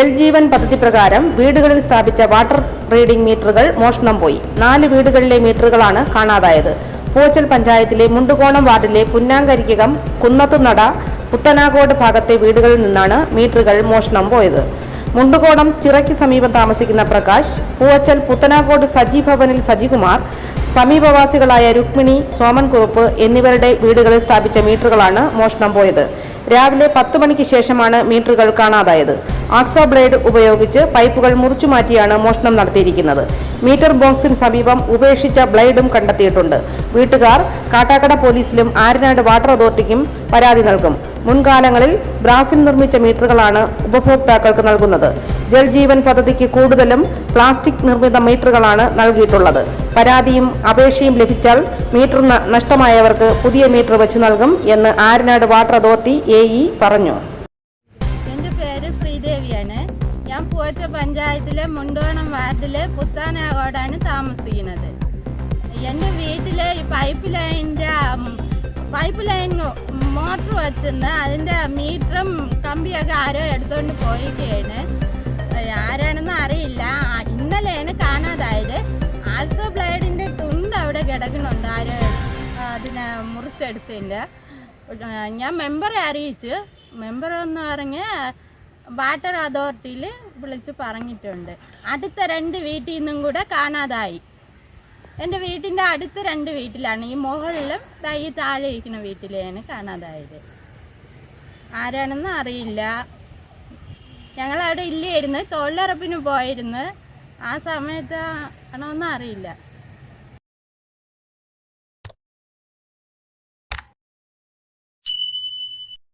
ജൽജീവൻ പദ്ധതി പ്രകാരം വീടുകളിൽ സ്ഥാപിച്ച വാട്ടർ റീഡിംഗ് മീറ്ററുകൾ മോഷണം പോയി. 4 വീടുകളിലെ മീറ്ററുകളാണ് കാണാതായത്. പൂവച്ചൽ പഞ്ചായത്തിലെ മുണ്ടുകോണം വാർഡിലെ പുന്നാങ്കരിക്കകം, കുന്നത്തുനട, പുത്തനാകോട് ഭാഗത്തെ വീടുകളിൽ നിന്നാണ് മീറ്ററുകൾ മോഷണം പോയത്. മുണ്ടുകോണം ചിറയ്ക്ക് സമീപം താമസിക്കുന്ന പ്രകാശ്, പൂവച്ചൽ പുത്തനാകോട് സജി ഭവനിൽ സജികുമാർ, സമീപവാസികളായ രുക്മിണി, സോമൻകുറുപ്പ് എന്നിവരുടെ വീടുകളിൽ സ്ഥാപിച്ച മീറ്ററുകളാണ് മോഷണം പോയത്. രാവിലെ 10 മണിക്ക് ശേഷമാണ് മീറ്ററുകൾ കാണാതായത്. ആക്സോ ബ്ലേഡ് ഉപയോഗിച്ച് പൈപ്പുകൾ മുറിച്ചുമാറ്റിയാണ് മോഷണം നടത്തിയിരിക്കുന്നത്. മീറ്റർ ബോക്സിന് സമീപം ഉപേക്ഷിച്ച ബ്ലേഡും കണ്ടെത്തിയിട്ടുണ്ട്. വീട്ടുകാർ കാട്ടാക്കട പോലീസിലും ആര്യനാട് വാട്ടർ അതോറിറ്റിക്കും പരാതി നൽകും. മുൻകാലങ്ങളിൽ ബ്രാസിൽ നിർമ്മിച്ച മീറ്ററുകളാണ് ഉപഭോക്താക്കൾക്ക് നൽകുന്നത്. ജൽജീവൻ പദ്ധതിക്ക് കൂടുതലും പ്ലാസ്റ്റിക് നിർമ്മിത മീറ്ററുകളാണ് നൽകിയിട്ടുള്ളത്. പരാതിയും അപേക്ഷയും ലഭിച്ചാൽ മീറ്റർ നഷ്ടമായവർക്ക് പുതിയ മീറ്റർ വെച്ച് നൽകും എന്ന് ആര്യനാട് വാട്ടർ അതോറിറ്റി AE പറഞ്ഞു. എൻ്റെ പേര് ശ്രീദേവിയാണ്. ഞാൻ പൂവച്ചൽ പഞ്ചായത്തിലെ മുണ്ടോണം വാർഡിലെ പുത്താനാകോടാണ് താമസിക്കുന്നത്. എൻ്റെ വീട്ടിലെ ഈ പൈപ്പ് ലൈൻ മോട്ടർ വെച്ചെന്ന് അതിൻ്റെ മീറ്ററും കമ്പിയൊക്കെ ആരോ എടുത്തുകൊണ്ട് പോയിക്കുകയാണ്. ആരാണെന്ന് അറിയില്ല. ഇന്നലെയാണ് കാണാതായത്. ആൽസോ ബ്ലേഡിൻ്റെ തുണ്ട് അവിടെ കിടക്കുന്നുണ്ട്. ആരോ അതിനെ മുറിച്ചെടുത്തിൻ്റെ. ഞാൻ മെമ്പറെ അറിയിച്ചു. മെമ്പർ എന്ന് പറഞ്ഞ് വാട്ടർ അതോറിറ്റിയിൽ വിളിച്ച് പറഞ്ഞിട്ടുണ്ട്. അടുത്ത 2 വീട്ടിൽ നിന്നും കൂടെ കാണാതായി. എൻ്റെ വീട്ടിൻ്റെ അടുത്ത 2 വീട്ടിലാണ്. ഈ മുകളിലും ഈ താഴെ ഇരിക്കുന്ന വീട്ടിലെയാണ് കാണാതായത്. ആരാണെന്ന് അറിയില്ല. ഞങ്ങളവിടെ ഇല്ലായിരുന്നു, തൊഴിലുറപ്പിന് പോയിരുന്നു. ആ സമയത്ത് ആണോന്നും അറിയില്ല.